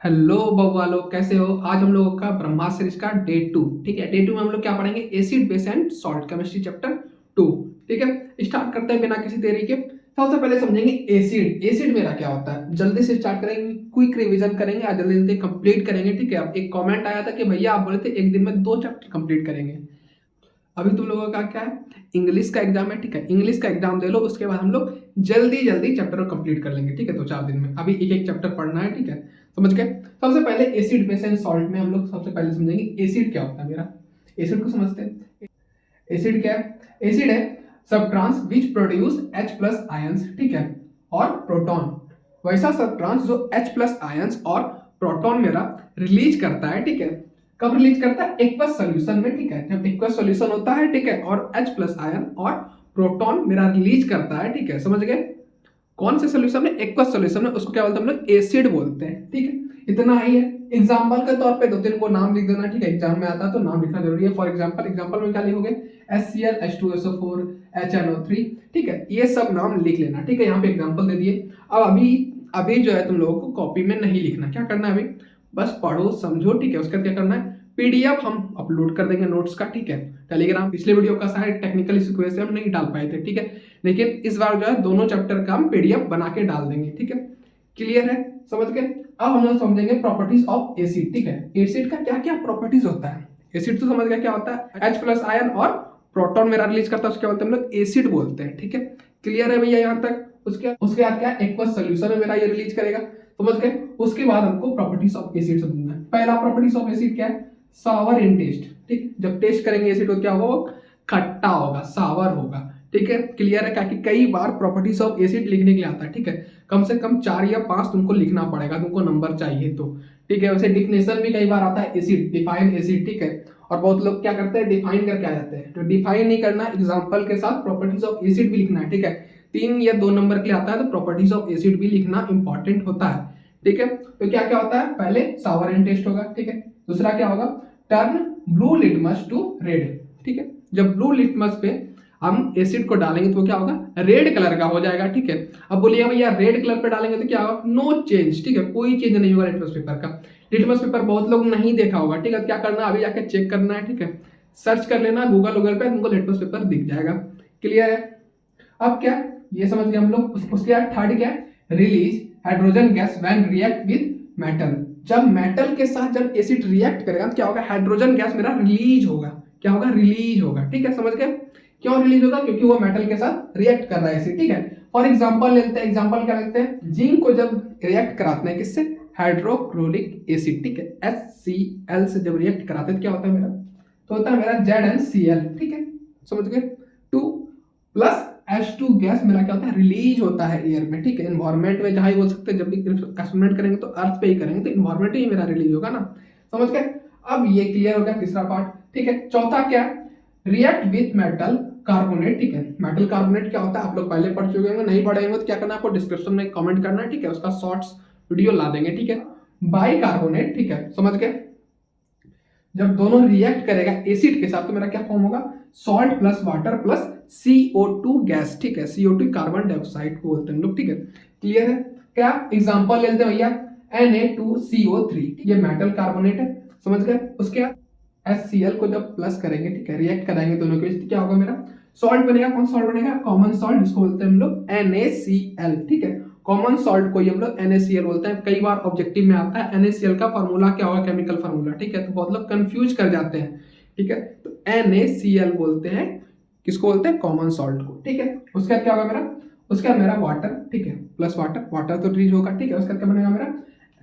Hello बवालो, कैसे हो। आज हम लोगों का ब्रह्मास्त्र सीरीज का डे 2। ठीक है, डे 2 में हम लोग क्या पढ़ेंगे? Acid base and salt chemistry chapter 2। ठीक है, स्टार्ट करते हैं बिना किसी देरी के। सबसे पहले समझेंगे एसिड। एसिड मेरा क्या होता है, जल्दी से स्टार्ट करेंगे, क्विक रिवीजन करेंगे, आज जल्दी जल्दी कंप्लीट करेंगे। ठीक है, अब एक कमेंट आया था कि भैया आप बोले थे एक दिन में 2 चैप्टर कंप्लीट करेंगे। अभी तुम लोगों का क्या है, इंग्लिश का एग्जाम है। ठीक है, इंग्लिश का एग्जाम दे लो, उसके बाद हम लोग जल्दी जल्दी चैप्टर को कंप्लीट कर लेंगे। ठीक है, 2-4 दिन में अभी एक एक चैप्टर पढ़ना है। ठीक है, समझ गए। सबसे पहले एसिड बेस एंड सॉल्ट में हम लोग सबसे पहले समझेंगे एसिड क्या होता है मेरा। एसिड को समझते हैं। एसिड क्या है? एसिड है substance which produce H plus ions. ठीक है, और प्रोटॉन। वैसा सबट्रांस जो H प्लस आयंस और प्रोटॉन मेरा रिलीज करता है। ठीक है, कब रिलीज करता है? एक्वस सॉल्यूशन में। ठीक है, जब एक्वस सॉल्यूशन होता है, ठीक है, और H प्लस आयन और प्रोटॉन मेरा रिलीज करता है। ठीक है, समझ गए। कौन से सॉल्यूशन में? एक्वस सॉल्यूशन में। उसको क्या बोलते हैं हम लोग? एसिड बोलते हैं। ठीक है, इतना ही है। एग्जाम्पल के तौर पे 2-3 को नाम लिख देना। ठीक है, एग्जाम में आता है तो नाम लिखना जरूरी है। फॉर एग्जाम्पल, एग्जाम्पल में क्या लिखोगे? HCl, H2SO4, HNO3। ठीक है, ये सब नाम लिख लेना। ठीक है, यहाँ पे एग्जाम्पल दे दिए। अब अभी अभी जो है तुम लोगों को कॉपी में नहीं लिखना। क्या करना है अभी? बस पढ़ो समझो। ठीक है, उसके बाद क्या करना है? पीडीएफ हम अपलोड कर देंगे नोट्स का। ठीक है, टेलीग्राम। पिछले वीडियो का शायद टेक्निकल इशू की वजह से हम नहीं डाल पाए थे। ठीक है, लेकिन इस बार जो है दोनों चैप्टर का हम पीडीएफ बना के डाल देंगे। ठीक है, क्लियर है? समझ गए। अब हम लोग समझेंगे प्रॉपर्टीज ऑफ एसिड। ठीक है, एसिड का क्या क्या प्रॉपर्टीज होता है। एसिड तो समझ गया क्या होता है? H प्लस आयन और प्रोटॉन मेरा रिलीज करता है, उसके बोलते हैं हम लोग एसिड बोलते हैं। ठीक है, क्लियर है भैया यहाँ तक? उसके बाद क्या? एक्वस सॉल्यूशन में मेरा ये रिलीज करेगा। समझ गए। उसके बाद हमको प्रॉपर्टीज ऑफ एसिड समझना है। पहला प्रॉपर्टीज ऑफ एसिड क्या है? सावर इन टेस्ट। ठीक, जब टेस्ट करेंगे एसिड को क्या होगा? वो खट्टा होगा, सावर होगा। ठीक है, क्लियर है? क्या कि कई बार प्रॉपर्टीज ऑफ एसिड लिखने के लिए आता है। ठीक है, कम से कम 4 या 5 तुमको लिखना पड़ेगा, तुमको नंबर चाहिए तो। ठीक है, वैसे डिफिनेशन भी कई बार आता है एसिड, डिफाइन एसिड। ठीक है, और बहुत लोग क्या करते हैं? डिफाइन करके आ जाते हैं। तो डिफाइन नहीं करना, एग्जांपल के साथ प्रॉपर्टीज ऑफ एसिड भी लिखना है। ठीक है, 3 या 2 नंबर के लिए आता है तो प्रॉपर्टीज ऑफ एसिड भी लिखना इंपॉर्टेंट होता है। ठीक है, तो क्या क्या होता है? पहले सावर एंड टेस्ट होगा। ठीक है, दूसरा क्या होगा? Turn blue litmus to red. ठीक है, जब ब्लू लिटमस पे हम एसिड को डालेंगे तो क्या होगा? रेड कलर का हो जाएगा। ठीक है, अब बोलिए भैया रेड कलर पे डालेंगे तो क्या होगा? No change. ठीक है, कोई चेंज नहीं होगा लिटमस पेपर का। लिटमस पेपर बहुत लोग नहीं देखा होगा। ठीक है, क्या करना है? अभी जाके चेक करना है। ठीक है, सर्च कर लेना गूगल पे, तुमको लिटमस पेपर दिख जाएगा। क्लियर है? अब क्या? ये समझ गए हम लोग। उसके बाद थर्ड क्या है? Release hydrogen gas when react with metal. जब मेटल के साथ जब एसिड रिएक्ट करेगा तो क्या होगा? हाइड्रोजन गैस मेरा रिलीज होगा। क्या होगा? रिलीज होगा। ठीक है, समझ गए। क्यों रिलीज होगा? क्योंकि वो मेटल के साथ रिएक्ट कर रहा है एसिड। ठीक है, फॉर एग्जांपल लेते हैं। एग्जांपल क्या लेते हैं? जिंक को जब रिएक्ट कराते हैं किससे? Hydrochloric acid. ठीक है, HCl से जब रिएक्ट कराते हैं तो क्या होता है मेरा? तो होता है मेरा ZnCl। ठीक है, समझ गए। 2 प्लस H2 गैस मेरा क्या होता है? रिलीज होता है एयर में। ठीक है, एनवायरमेंट में जहां ही बोल सकते हैं, जब भी एक्सपेरिमेंट करेंगे तो अर्थ पे ही करेंगे तो एनवायरमेंट ही मेरा रिलीज होगा ना। समझ गए। अब ये क्लियर हो गया तीसरा पार्ट। ठीक है, चौथा क्या? React with metal carbonate. ठीक है, मेटल कार्बोनेट क्या होता है आप लोग पहले पढ़ चुके होंगे, नहीं पढ़े होंगे तो क्या करना है आपको? डिस्क्रिप्शन में कमेंट करना है। ठीक है, उसका शॉर्ट्स वीडियो ला देंगे। ठीक है, बाई कार्बोनेट। ठीक है, समझ गए। जब दोनों रिएक्ट करेगा एसिड के साथ तो मेरा क्या फॉर्म होगा? Salt plus water plus CO2 gas. ठीक है, CO2 कार्बन डाइऑक्साइड को बोलते हैं लोग। ठीक है, क्लियर है? क्या एग्जांपल लेते हैं भैया? Na2CO3। ये मेटल कार्बोनेट है। समझ गए। उसके बाद HCl को जब प्लस करेंगे, ठीक है, रिएक्ट कराएंगे दोनों के बीच, क्या होगा मेरा? सॉल्ट बनेगा। कौन सॉल्ट बनेगा? कॉमन सॉल्ट, जिसको बोलते हैं हम लोग NaCl। ठीक है, कॉमन सॉल्ट को ही हम लोग NaCl बोलते हैं। कई बार ऑब्जेक्टिव में आता है NaCl का फार्मूला क्या होगा? Chemical formula. ठीक है, तो बहुत लोग कंफ्यूज कर जाते हैं। ठीक है, तो NaCl बोलते हैं किसको? बोलते हैं कॉमन सॉल्ट को। ठीक है, उसके बाद क्या होगा मेरा? उसके बाद मेरा वाटर। ठीक है, प्लस वाटर, वाटर तो रिलीज होगा। ठीक है, उसके बाद क्या बनेगा मेरा?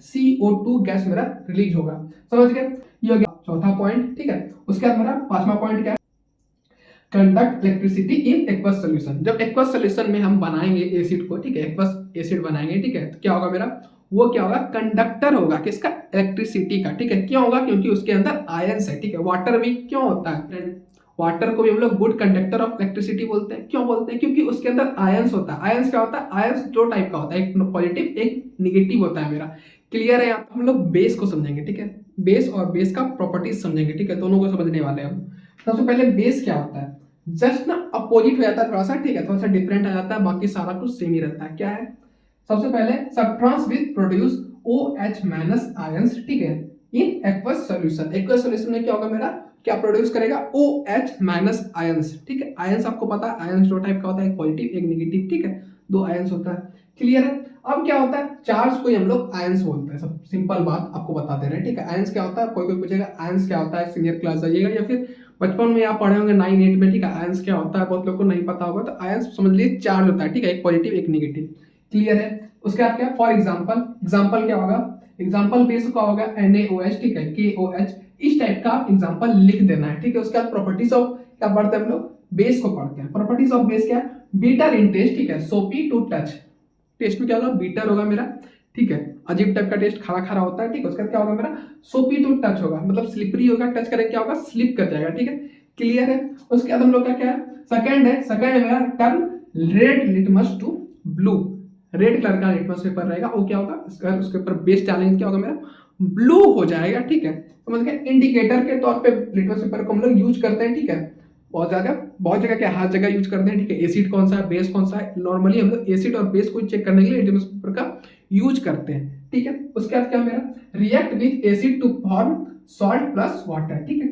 CO2 गैस मेरा रिलीज होगा। समझ गए। ये हो गया चौथा पॉइंट। ठीक है, उसके बाद मेरा पांचवा पॉइंट क्या है? Conduct electricity in aqueous solution. जब एक्वस सॉल्यूशन में हम बनाएंगे एसिड को, ठीक है, एक्वस एसिड बनाएंगे, ठीक है, तो क्या होगा मेरा? वो क्या होगा? कंडक्टर होगा किसका? इलेक्ट्रिसिटी का। ठीक है, क्यों होगा? क्योंकि उसके अंदर आयंस है। ठीक है, वाटर भी क्यों होता है? वाटर को भी हम लोग गुड कंडक्टर ऑफ इलेक्ट्रिसिटी बोलते हैं। क्यों बोलते हैं? क्योंकि उसके अंदर आयंस होता है। आयंस क्या होता है? आयंस दो टाइप का होता है, एक पॉजिटिव एक निगेटिव होता है मेरा। क्लियर है? यहाँ हम लोग बेस को समझेंगे। ठीक है, बेस और बेस का प्रॉपर्टीज समझेंगे। ठीक है, दोनों को समझने वाले हैं हम। सबसे पहले बेस क्या होता है? जस्ट ना अपोजिट हो जाता है थोड़ा सा। ठीक है, थोड़ा सा डिफरेंट आ जाता है, बाकी सारा कुछ सेम ही रहता है। क्या है? सबसे पहले substance with produce OH minus ions, ठीक है, in aqueous solution. Aqueous solution में क्या होगा मेरा, क्या प्रोड्यूस करेगा, OH माइनस आयंस, ठीक है। आयंस आपको पता है आयंस दो टाइप का होता है, एक पॉजिटिव एक नेगेटिव, ठीक है, दो आयंस होता है, क्लियर है। अब क्या होता है, चार्ज को हम लोग आयंस बोलते हैं, सब सिंपल बात आपको बता दे रहे हैं, ठीक है। आयंस क्या होता है, कोई कोई पूछेगा आयंस क्या होता है, सीनियर क्लास जाइएगा या फिर बचपन में आप पढ़े होंगे 9-8 में, ठीक है। आयंस क्या होता है बहुत लोग को नहीं पता होगा, तो आयंस समझ लीजिए चार्ज होता है, ठीक है, एक पॉजिटिव एक नेगेटिव, क्लियर है। उसके बाद क्या, फॉर एग्जाम्पल, एग्जाम्पल क्या होगा, एग्जाम्पल बेस का होगा NaOH, ठीक है, KOH, इस टाइप का एग्जाम्पल लिख देना है, ठीक है। उसके बाद प्रॉपर्टीज ऑफ क्या पढ़ते हैं हम लोग, बेस को पढ़ते हैं। प्रॉपर्टीज ऑफ बेस क्या है, बीटर इन टेस्ट, ठीक है, सोपी टू टच, टेस्ट में क्या होगा, बीटर होगा मेरा, ठीक है, अजीब टाइप का टेस्ट, खरा खरा होता है, ठीक है। उसके बाद क्या होगा मेरा, सोपी टू टच होगा, मतलब स्लिपरी होगा, टच करेंगे क्या होगा, स्लिप कर जाएगा, ठीक है, क्लियर है। उसके बाद हम लोग का क्या है, सेकंड है, सेकंड मेरा turn red litmus to blue, red colour का लिटमस पेपर रहेगा, वो क्या होगा, उसके ऊपर बेस डालेंगे क्या होगा मेरा, ब्लू हो जाएगा, ठीक है, समझ गए। इंडिकेटर के तौर पे लिटमस पेपर को हम लोग यूज करते हैं, ठीक है, बहुत जगह क्या, हर जगह यूज करते हैं, ठीक है। एसिड कौन सा है, बेस कौन सा है, नॉर्मली हम लोग एसिड और बेस को चेक करने के लिए लिटमस पेपर का यूज करते हैं, ठीक है। उसके बाद क्या मेरा, react with acid to form salt plus water, ठीक है,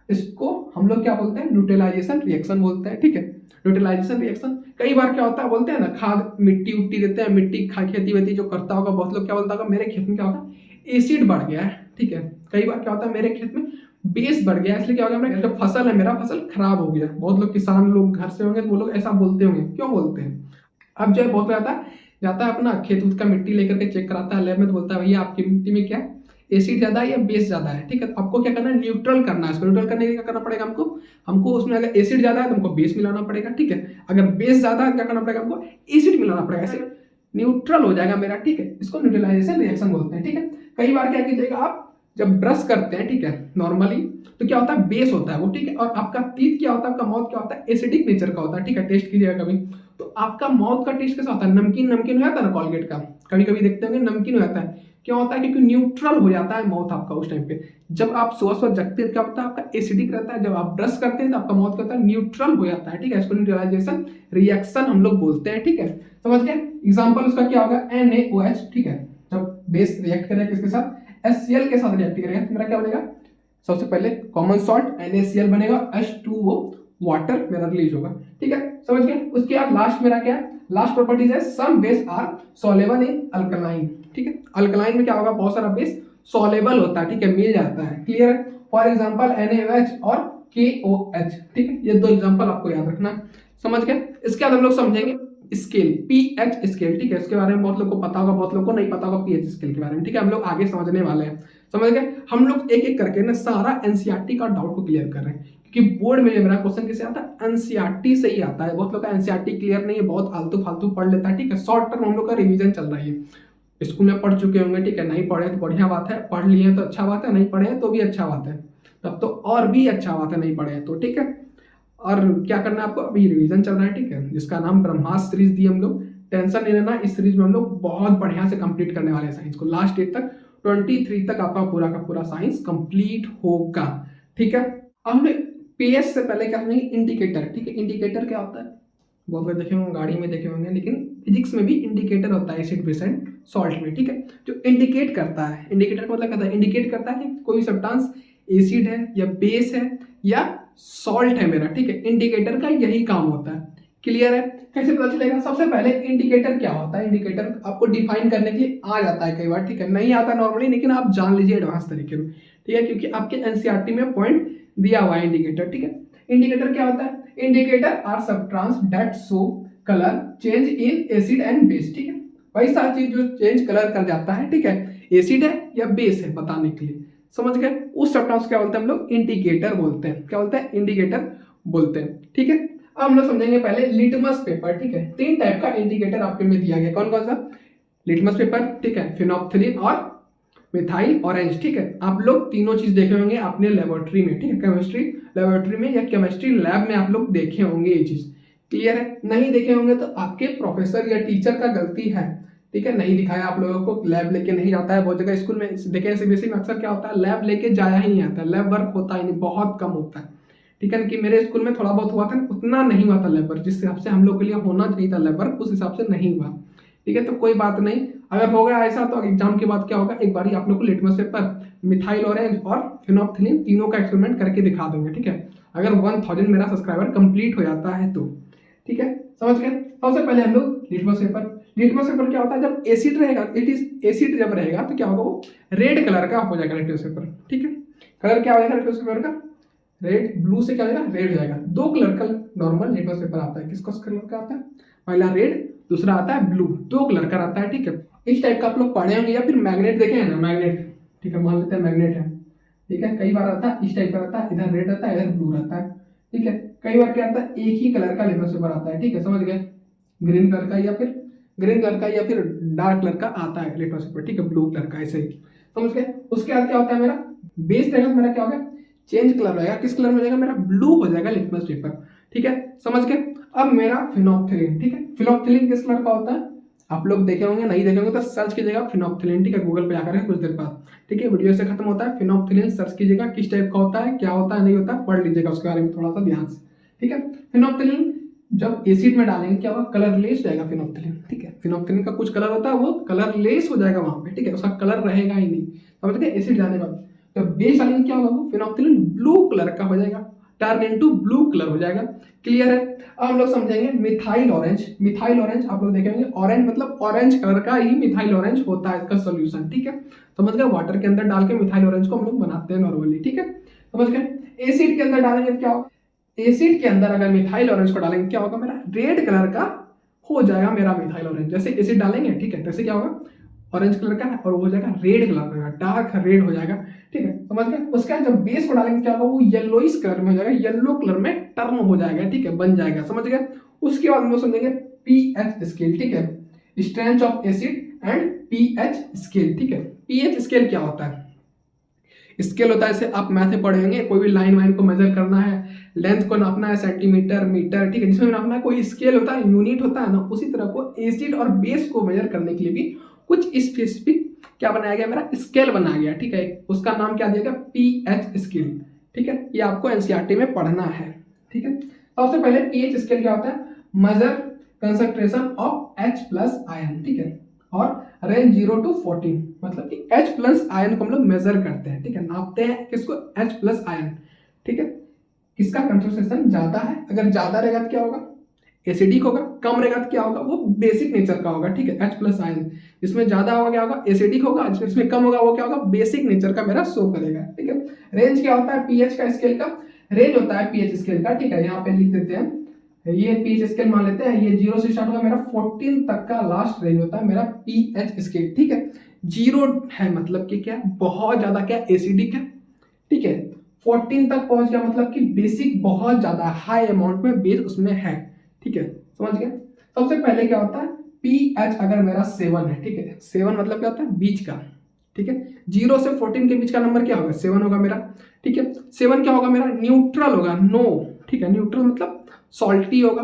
इसको हम लोग क्या बोलते हैं, न्यूट्रलाइजेशन रिएक्शन बोलते हैं, ठीक है। न्यूट्रलाइजेशन रिएक्शन कई बार क्या होता है, बोलते हैं ना, खाद मिट्टी उट्टी देते हैं, मिट्टी खेती वेती जो करता होगा, बहुत लोग क्या बोलता होगा, मेरे खेत में क्या होगा, एसिड बढ़ गया है, ठीक है। कई बार क्या होता है, मेरे खेत में बेस बढ़ गया, इसलिए क्या हो गया, जो फसल है मेरा, फसल खराब हो गया। बहुत लोग किसान लोग घर से होंगे तो वो लोग ऐसा बोलते होंगे, क्यों बोलते हैं। अब जो है बहुत जाता है अपना खेत उत का मिट्टी लेकर के चेक कराता है लैब में, तो बोलता है भैया आपकी मिट्टी में क्या है, एसिड ज्यादा है या बेस ज्यादा है, ठीक है। तो आपको क्या करना है, न्यूट्रल करना है, इसको न्यूट्रल करने के लिए क्या करना पड़ेगा हमको, हमको उसमें अगर एसिड ज्यादा है तो हमको बेस मिलाना पड़ेगा, ठीक है। अगर बेस ज्यादा है क्या करना पड़ेगा, हमको एसिड मिलाना पड़ेगा, ऐसे न्यूट्रल हो जाएगा मेरा, ठीक है। इसको न्यूट्रलाइजेशन रिएक्शन बोलते हैं, ठीक है। कई बार क्या कीजिएगा आप, जब ब्रश करते हैं, ठीक है, नॉर्मली तो क्या होता है, बेस होता है वो, ठीक है, और आपका टीथ क्या होता है, आपका माउथ क्या होता है, एसिडिक नेचर का होता है, ठीक है। टेस्ट कीजिएगा कभी, तो आपका माउथ का टेस्ट कैसा होता है, नमकीन नमकीन हो जाता है ना, कॉलगेट का कभी कभी देखते होंगे नमकीन हो जाता है, क्यों होता है, क्योंकि न्यूट्रल हो जाता है माउथ आपका उस टाइम पे। जब आप सुबह सुबह जगते हैं क्या होता है, आपका एसिडिक रहता है, जब आप ब्रश करते हैं तो आपका माउथ क्या होता है, न्यूट्रल हो जाता है, ठीक है। इसको न्यूट्रलाइजेशन रिएक्शन हम लोग बोलते हैं, ठीक है, समझ गए। एग्जाम्पल उसका क्या होगा, NaOH, ठीक है, जब बेस रिएक्ट करेगा किसके साथ, HCl के साथ रिएक्ट करेगा, तो मेरा क्या बनेगा, सबसे पहले कॉमन सॉल्ट NaCl बनेगा, H2O वाटर मेरा रिलीज होगा, ठीक है, समझ गए। उसके बाद लास्ट मेरा क्या है, लास्ट प्रॉपर्टीज है, some base are soluble in alkaline, ठीक है। अल्कलाइन में क्या होगा, बहुत सारा बेस सॉल्युबल होता है, ठीक है, मिल जाता है, क्लियर है। फॉर एग्जांपल NaOH और KOH, ठीक है, ये दो एग्जांपल आपको याद रखना, समझ गए। इसके बाद हम लोग समझेंगे स्केल, पीएच स्केल, ठीक है, इसके बारे में बहुत लोग को पता होगा, बहुत लोग को नहीं पता होगा पीएच स्केल के बारे में, ठीक है, हम लोग आगे समझने वाले हैं, समझ गए। हम लोग एक एक करके ना सारा एनसीईआरटी का डाउट को क्लियर कर रहे हैं, क्योंकि बोर्ड में मेरा क्वेश्चन कैसे आता है, एनसीईआरटी से ही आता है। बहुत लोग का एनसीईआरटी क्लियर नहीं है, बहुत आलतू फालतू पढ़ लेता है, ठीक है। शॉर्ट टर्म हम लोग का रिवीजन चल रहा है, स्कूल में पढ़ चुके होंगे, ठीक है, नहीं पढ़े तो बढ़िया बात है, पढ़ लिए तो अच्छा बात है, नहीं पढ़े तो भी अच्छा बात है, तब तो और भी अच्छा बात है, नहीं पढ़े तो, ठीक है। और क्या करना है आपको, अभी रिवीजन चल रहा है, ठीक है, जिसका नाम ब्रह्मास्त्र सीरीज दी हम लोग, टेंशन नहीं लेना, इस सीरीज में हम लोग बहुत बढ़िया से कंप्लीट करने वाले हैं साइंस को, लास्ट डेट तक 23 तक आपका पूरा का पूरा साइंस कंप्लीट होगा, ठीक है। अब हमने पीएस से पहले क्या समझेंगे, इंडिकेटर, ठीक है। इंडिकेटर क्या होता है, बहुत बार देखे होंगे, गाड़ी में देखे होंगे, लेकिन फिजिक्स में भी इंडिकेटर होता है, एसिड बेस एंड सॉल्ट में, ठीक है, जो इंडिकेट करता है। इंडिकेटर का मतलब क्या होता है, इंडिकेट करता है कि कोई सब्सटेंस एसिड है या बेस है या सॉल्ट है मेरा, ठीक है। इंडिकेटर का यही काम होता है, क्लियर है। कैसे पता चलेगा, सबसे पहले इंडिकेटर क्या होता है, इंडिकेटर आपको डिफाइन करने के लिए आ जाता है कई बार, ठीक है, नहीं आता नॉर्मली, लेकिन आप जान लीजिए एडवांस तरीके में, ठीक है, क्योंकि आपके एनसीईआरटी में पॉइंट दिया हुआ है इंडिकेटर, ठीक है। इंडिकेटर क्या होता है, indicator are substance that show colour change in acid and base, ठीक है, वही सारी चीज जो चेंज कलर कर जाता है, ठीक है, एसिड है या बेस है बताने के लिए, समझ गए। उस सब्सटेंस क्या बोलते हैं हम लोग, इंडिकेटर बोलते हैं, क्या बोलते हैं, इंडिकेटर बोलते हैं, ठीक है। अब हम लोग समझेंगे पहले लिटमस पेपर, ठीक है। 3 टाइप का इंडिकेटर आपके में दिया गया, कौन कौन सा, लिटमस पेपर, ठीक है, फिनोप्थलीन और मिथाइल ऑरेंज, ठीक है। आप लोग तीनों चीज देखे होंगे अपने लेबोरेटरी में, ठीक है, केमिस्ट्री लेबोरेटरी में या केमिस्ट्री लैब में आप लोग देखे होंगे ये चीज, क्लियर है। नहीं देखे होंगे तो आपके प्रोफेसर या टीचर का गलती है, ठीक है, नहीं दिखाया आप लोगों को, लैब लेके नहीं जाता है, बहुत जगह स्कूल में देखे सीबीएसई में अक्सर क्या होता है, लैब लेके जाया ही नहीं आता, लैब वर्क होता ही नहीं, बहुत कम होता है, ठीक है। कि मेरे स्कूल में थोड़ा बहुत हुआ था, उतना नहीं हुआ था लैब वर्क, जिस हिसाब से हम लोग के लिए होना चाहिए था लैब वर्क, उस हिसाब से नहीं हुआ, ठीक है। तो कोई बात नहीं, अगर हो गया ऐसा तो एग्जाम के बाद क्या होगा, एक बार आप लोग को लिटमस पेपर मिथाइल ऑरेंज और फिनोप्थिलीन तीनों का एक्सपेरिमेंट करके दिखा दूंगे, ठीक है, अगर 1000 मेरा सब्सक्राइबर कंप्लीट हो जाता है तो, ठीक है, समझ गए। सबसे पहले हम लोग लिटमस पेपर क्या होता है, जब एसिड रहेगा, इट इज एसिड जब रहेगा तो क्या होगा, वो रेड कलर का हो जाएगा लिटमस पेपर, ठीक है, कलर क्या हो जाएगा लिटमस पेपर का, रेड, ब्लू से क्या हो जाएगा, रेड हो जाएगा। दो कलर का नॉर्मल लिटमस पेपर आता है, किस कलर का आता है, पहला रेड, दूसरा आता है ब्लू, दो कलर का आता है, ठीक है। इस टाइप का आप लोग पढ़े होंगे, या फिर मैग्नेट देखे हैं ना, मैग्नेट, ठीक है, मान लेते हैं मैग्नेट है, ठीक है, कई बार आता है इस टाइप का आता है, इधर रेड आता है, इधर ब्लू रहता है, ठीक है। कई बार क्या आता है, एक ही कलर का लिटमस पेपर आता है, ठीक है, समझ गए, ग्रीन कलर का या फिर डार्क कलर का आता है लिटमस पेपर, ठीक है, ब्लू कलर का, ऐसे ही समझ गए। उसके बाद क्या होता है, मेरा बेस रहेगा, मेरा क्या होगा, चेंज कलर रहेगा, किस कलर में हो जाएगा, मेरा ब्लू हो जाएगा लिटमस पेपर, ठीक है, समझ गए। अब मेरा फिनोप्थिलीन, ठीक है, फिनोप्थिलीन किस कलर का होता है, आप लोग देखे होंगे, नहीं देखे होंगे तो सर्च कीजिएगा फिनोप्थिलीन, ठीक है, गूगल पे जाकर कुछ देर बाद, ठीक है, वीडियो से खत्म होता है, फिनोप्थिलीन सर्च कीजिएगा, किस टाइप का होता है, क्या होता है, नहीं होता, पढ़ लीजिएगा उसके बारे में थोड़ा सा ध्यान से, ठीक है। फिनोप्थिलीन जब एसिड में डालेंगे क्या होगा, कलरलेस हो जाएगा फिनोप्थिलीन, ठीक है, फिनोप्थिलीन का कुछ कलर होता है, वो कलरलेस हो जाएगा वहां पे, ठीक है, उसका कलर रहेगा ही नहीं, समझ गए, एसिड डालने के बाद जब बेस डालेंगे क्या होगा, वो फिनोप्थिलीन ब्लू कलर का हो जाएगा, टर्न इनटू ब्लू कलर हो जाएगा, क्लियर है। अब हम लोग समझेंगे मिथाइल ऑरेंज आप लोग देखेंगे, ऑरेंज मतलब ऑरेंज कलर का ही मिथाइल ऑरेंज होता है इसका सोल्यूशन, ठीक है, समझ गए, वाटर के अंदर डाल के मिथाइल ऑरेंज को हम लोग बनाते हैं नॉर्मली, ठीक है, समझ गए। एसिड के अंदर डालेंगे तो क्या होगा, एसिड के अंदर अगर मिथाइल ऑरेंज को डालेंगे क्या होगा, मेरा रेड कलर का हो जाएगा मेरा मिथाइल ऑरेंज, जैसे एसिड डालेंगे, ठीक है, जैसे क्या होगा, ऑरेंज कलर का और वो हो जाएगा रेड कलर का, डार्क रेड हो जाएगा, ठीक है, समझ गए। उसके बाद जब बेस को डालेंगे क्या होगा, वो येलोइश कलर में हो जाएगा, येलो कलर में टर्न हो जाएगा, ठीक है, बन जाएगा, समझ गए। उसके बाद हम लोग समझेंगे पीएच स्केल, ठीक है, strength of acid and pH scale, ठीक है। पीएच स्केल क्या होता है, स्केल होता है, जैसे आप मैथ में पढ़े होंगे, कोई भी लाइन वाइन को मेजर करना है, लेंथ को नापना है, सेंटीमीटर, मीटर, ठीक है, जिसमें नापना है, कोई स्केल होता है, यूनिट होता है ना, उसी तरह को एसिड और बेस को मेजर करने के लिए भी कुछ स्पेसिफिक क्या बनाया गया, मेरा स्केल बनाया गया, ठीक है, उसका नाम क्या दिया गया, पीएच स्केल, ठीक है, ये आपको एनसीईआरटी में पढ़ना है, ठीक है। सबसे पहले पीएच स्केल क्या होता है, measure concentration of H+ ion, ठीक है, और रेंज 0 to 14, मतलब कि H+ आयन को हम लोग मेजर करते हैं, ठीक है, नापते हैं किसको, H+ आयन, ठीक है, किसका कंसंट्रेशन ज्यादा है, अगर ज्यादा रहेगा तो क्या होगा, एसिडिक होगा, कम रहेगा तो क्या होगा, वो बेसिक नेचर का होगा, ठीक है, H+ आयन, जिसमें ज्यादा होगा क्या होगा, एसिडिक होगा, जिसमें कम होगा वो क्या होगा, बेसिक नेचर का मेरा शो करेगा, ठीक है। रेंज क्या होता है पीएच का स्केल का, रेंज होता है पीएच स्केल का, ठीक है, यहाँ पे लिख देते हैं, ये पीएच स्केल मान लेते हैं, ये 0 से स्टार्ट होगा, मेरा 14 तक का लास्ट रेंज होता है मेरा पीएच स्केल, ठीक है। 0 है मतलब कि क्या, बहुत ज्यादा क्या एसिडिक है, ठीक है, 14 तक पहुंच गया मतलब कि बेसिक बहुत ज्यादा हाई अमाउंट में बेस उसमें है, ठीक है, समझ गए। सबसे पहले क्या होता है, पीएच अगर मेरा 7 है, ठीक है, 7 मतलब क्या होता है, बीच का, ठीक है, 0 से 14 के बीच का नंबर क्या होगा, 7 होगा मेरा, ठीक है। 7 क्या होगा मेरा, न्यूट्रल होगा, नो, ठीक है, न्यूट्रल मतलब सॉल्टी होगा,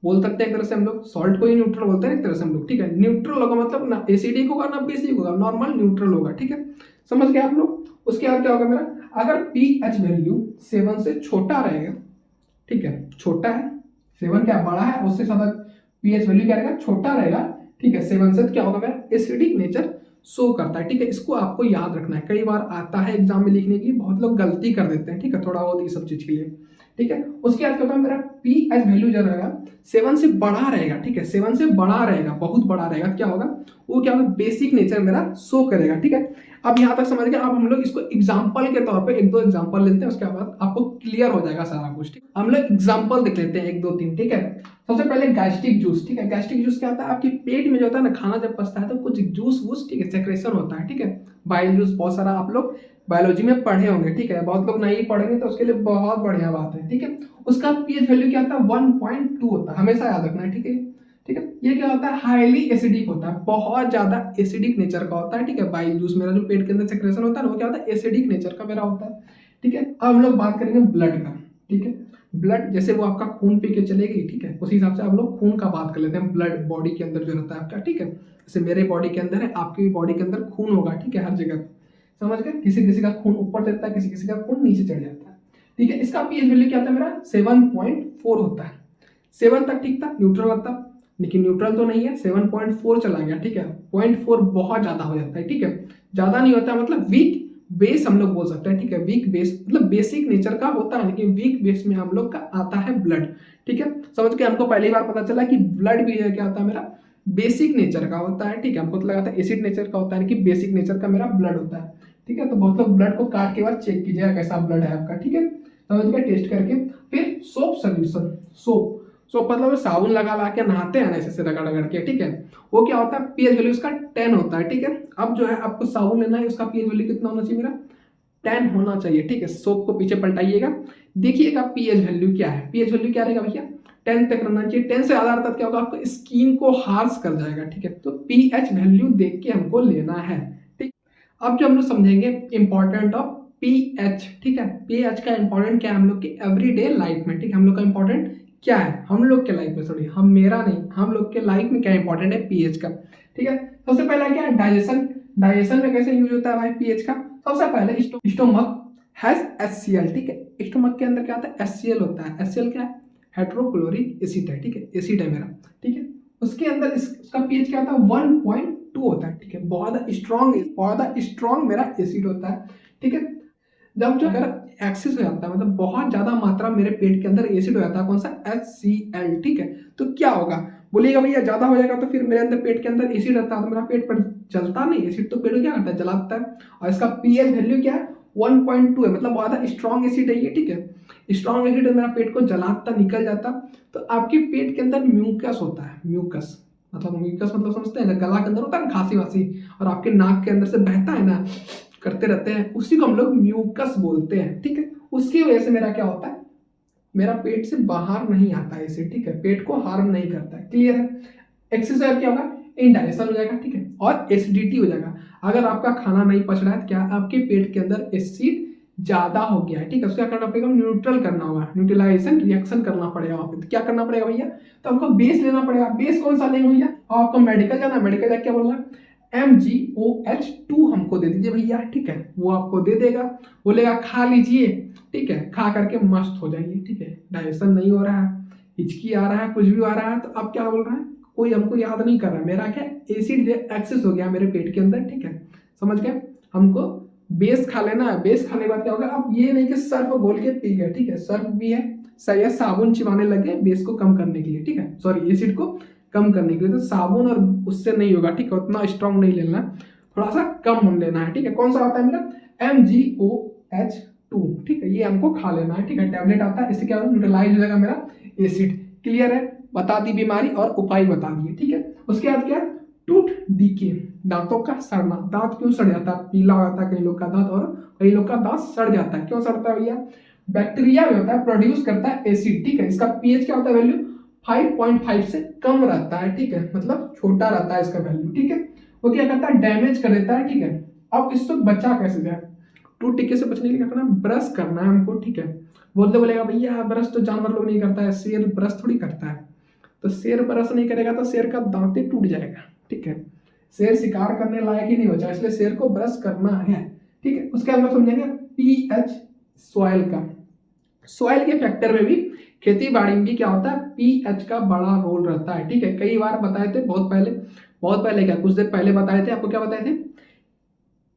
बोल सकते हैं एक तरह से हम लोग, सॉल्ट को ही न्यूट्रल बोलते हैं एक तरह से हम लोग, ठीक है, न्यूट्रल होगा मतलब ना एसिडिक होगा ना बेसिक होगा, नॉर्मल न्यूट्रल होगा, ठीक है, समझ गए आप लोग। उसके बाद क्या होगा मेरा, अगर पीएच वैल्यू 7 से छोटा रहेगा, ठीक है, छोटा है, 7 क्या बड़ा है, उससे ज्यादा पीएच वैल्यू क्या रहेगा, छोटा रहेगा, ठीक है, 7 से क्या होगा मेरा, एसिडिक नेचर शो करता है, ठीक है, इसको आपको याद रखना है, कई बार आता है एग्जाम में लिखने के लिए, बहुत लोग गलती कर देते हैं, ठीक है, थोड़ा बहुत ये सब चीज के लिए, ठीक है। उसके बाद क्या होता है, मेरा पीएच वैल्यू जो रहेगा 7 से बड़ा रहेगा, ठीक है, 7 से बड़ा रहेगा, बहुत बड़ा रहेगा, क्या होगा, वो क्या होगा, बेसिक नेचर मेरा शो करेगा, ठीक है। अब यहाँ तक समझ गए, अब हम लोग इसको एग्जाम्पल के तौर पे एक दो एग्जाम्पल लेते हैं, उसके बाद आपको क्लियर हो जाएगा सारा कुछ, ठीक है। हम लोग एग्जाम्पल देख लेते हैं 1 2 3, ठीक है। सबसे पहले गैस्ट्रिक जूस, ठीक है, गैस्ट्रिक जूस क्या होता है, आपके पेट में जो होता है ना, खाना जब पचता है तो कुछ जूस वूस, ठीक है, सेक्रेशन होता है, ठीक है, बाइल जूस, बहुत सारा आप लोग बायोलॉजी में पढ़े होंगे, ठीक है, बहुत लोग नहीं पढ़ेंगे तो उसके लिए बहुत बढ़िया बात है, ठीक है। उसका पीएच वैल्यू क्या होता है, 1.2 होता है, हमेशा याद रखना है, ठीक है, ठीक है। ये क्या होता है, हाईली एसिडिक होता है, बहुत ज्यादा एसिडिक नेचर का होता है, ठीक है। बाइल जूस मेरा जो पेट के अंदर सेक्रेशन होता है ना, वो क्या होता है, एसिडिक नेचर का मेरा होता है, ठीक है। अब हम लोग बात करेंगे ब्लड का, ठीक है, ब्लड जैसे वो आपका खून पी के चलेगी, ठीक है, उसी हिसाब से आप लोग खून का बात कर लेते हैं, ब्लड बॉडी के अंदर जो रहता है आपका, ठीक है, जैसे मेरे बॉडी के अंदर है, आपकी बॉडी के अंदर खून होगा, ठीक है, हर जगह, समझ गए, किसी किसी का खून ऊपर चढ़ता है, किसी किसी का खून नीचे चढ़ जाता है, ठीक है। इसका पीएच वैल्यू क्या था मेरा, 7.4 होता है, 7 तक ठीक था, न्यूट्रल होता, लेकिन न्यूट्रल तो नहीं है, 7.4 चला गया, ठीक है, 0.4 बहुत ज़्यादा हो जाता है, ठीक है। ज़्यादा नहीं होता मतलब वीक बेस हम लोग बोल सकते हैं, ठीक है। वीक बेस मतलब बेसिक नेचर का होता है, लेकिन वीक बेस में हम लोग का आता है ब्लड, ठीक है। समझ के हमको पहली बार पता चला कि ब्लड भी है क्या होता है मेरा बेसिक नेचर का होता है, ठीक है। हमको तो लगा था एसिड नेचर का होता है, कि बेसिक नेचर का मेरा ब्लड होता है, ठीक है। तो बहुत लोग ब्लड को काट के बाद चेक कीजिएगा कैसा ब्लड है आपका, ठीक है। समझ गए, टेस्ट करके। फिर सोप सोल्यूशन, सोप मतलब साबुन लगा ला के नहाते हैं ना ऐसे रगड़ रगड़ के, ठीक है। वो क्या होता है पीएच वैल्यू उसका 10 होता है, ठीक है। अब जो है आपको साबुन लेना है, उसका पीएच वैल्यू कितना होना चाहिए मेरा 10 होना चाहिए, ठीक है। सोप को पीछे पलटाइएगा, देखिएगा पीएच वैल्यू क्या है। पीएच वैल्यू क्या रहेगा भैया 10 तक रहना चाहिए। 10 से ज्यादा रहता क्या होगा आपको स्किन को हार्श कर जाएगा, ठीक है। तो पीएच वैल्यू देख के हमको लेना है, ठीक। अब जो हम लोग समझेंगे इंपॉर्टेंट ऑफ पीएच, ठीक है। पीएच का इंपॉर्टेंट क्या है हम लोग की एवरीडे लाइफ में, ठीक है। हम लोग का इंपॉर्टेंट क्या है हम लोग के लाइफ में, सॉरी हम मेरा नहीं, हम लोग के लाइफ में क्या इंपॉर्टेंट है पीएच का, ठीक है। सबसे पहला क्या है डाइजेशन। डाइजेशन में कैसे यूज होता है भाई पीएच का। सबसे पहले स्टोमक हैज HCl, ठीक है। स्टोमक के अंदर क्या होता है HCl होता है। HCl क्या है हाइड्रोक्लोरिक एसिड है, ठीक है। एसिड है मेरा, ठीक है। उसके अंदर इसका पीएच क्या होता है 1.2 होता है, ठीक है। बहुत स्ट्रॉन्ग मेरा एसिड होता है, ठीक है। जब जो अगर एक्सेस हो जाता है मतलब बहुत ज्यादा मात्रा मेरे पेट के अंदर एसिड हो जाता है, कौन सा HCl, ठीक है। तो क्या होगा बोलिएगा भैया ज्यादा हो जाएगा तो फिर मेरे अंदर पेट के अंदर एसिड रहता है तो मेरा पेट पर जलता नहीं, एसिड तो पेट को क्या करता है जलाता है। और इसका पीएच वैल्यू क्या है 1.2 है, मतलब बहुत स्ट्रॉन्ग एसिड है ये, ठीक है। स्ट्रॉन्ग एसिड मेरा पेट को जलाता निकल जाता। तो आपके पेट के अंदर म्यूकस होता है, म्यूकस मतलब समझते हैं ना गला के अंदर होता है ना खांसी वासी, और आपके नाक के अंदर से बहता है ना करते रहते हैं, उसी को हम लोग म्यूकस बोलते हैं, ठीक है। उसकी वजह से मेरा क्या होता है मेरा पेट से बाहर नहीं आता है एसिड, ठीक है। पेट को हार्म नहीं करता है, क्लियर है। एक्सेस क्या होगा इनडाइजेशन हो जाएगा, ठीक है। और एसिडिटी हो जाएगा। अगर आपका खाना नहीं पच रहा है तो क्या आपके पेट के अंदर एसिड ज्यादा हो गया है, ठीक है। उसका करना पड़ेगा न्यूट्रल करना होगा, न्यूट्रलाइजेशन रिएक्शन करना पड़ेगा वहां पे। तो क्या करना पड़ेगा भैया तो हमको बेस लेना पड़ेगा। बेस कौन सा लेंगे भैया और आपको मेडिकल जाना, मेडिकल जाके क्या बोलना MgOH2 हमको दे दीजिए भैया, ठीक है। वो आपको दे देगा, बोलेगा खा लीजिए, ठीक है। खा करके मस्त हो जाइए, ठीक है। डाइजेशन नहीं हो रहा है, हिचकी आ रहा है, कुछ भी आ रहा है तो अब क्या बोल रहा है कोई हमको याद नहीं कर रहा है, मेरा क्या एसिड एक्सेस हो गया मेरे पेट के अंदर, ठीक है। समझ गए। हमको बेस खा लेना है। बेस खाने के बाद क्या होगा अब ये नहीं कि सर्फ घोल के पी गए, ठीक है। सर्फ भी है सही है, साबुन चिबाने लगे बेस को कम करने के लिए, ठीक है, सॉरी एसिड को कम करने के लिए। तो साबुन और उससे नहीं होगा, ठीक है। उतना स्ट्रॉन्ग नहीं लेना, थोड़ा सा कम हम लेना है, ठीक है। कौन सा आता है मेरा MgOH2, ठीक है। ये हमको खा लेना है, ठीक है। टैबलेट आता है, इससे क्या होगा न्यूट्रलाइज हो जाएगा मेरा एसिड, क्लियर है। बता दी बीमारी और उपाय बता दिए, ठीक है। उसके बाद क्या टूथ डीके, दांतों का सड़ना। दांत क्यों सड़ जाता है पीला हो जाता है कई लोग का दांत, और कई लोग का दांत सड़ जाता है। क्यों सड़ता है भैया बैक्टीरिया में होता है, प्रोड्यूस करता है एसिड, ठीक है। इसका पीएच क्या होता है वैल्यू 5.5 से कम रहता है, ठीक है। मतलब छोटा रहता है इसका वैल्यू, ठीक है। वो क्या करता है डैमेज कर देता है, ठीक है। अब इससे बचा कैसे जाए टूथ टिक्के से बचने के लिए क्या करना ब्रश करना है हमको, ठीक है। बोलेगा भैया ब्रश तो जानवर लोग नहीं करता है, शेर ब्रश थोड़ी करता है। तो शेर ब्रश नहीं करेगा तो शेर का दांत टूट जाएगा, ठीक है। शेर शिकार करने लायक ही नहीं बचा, इसलिए शेर को ब्रश करना है, ठीक है। उसके बाद हम समझेंगे पीएच सॉइल का। सॉइल के फैक्टर में भी खेती बाड़ी में भी क्या होता है पीएच का बड़ा रोल रहता है, ठीक है। कई बार बताए थे बहुत पहले क्या कुछ देर पहले बताए थे आपको, क्या बताए थे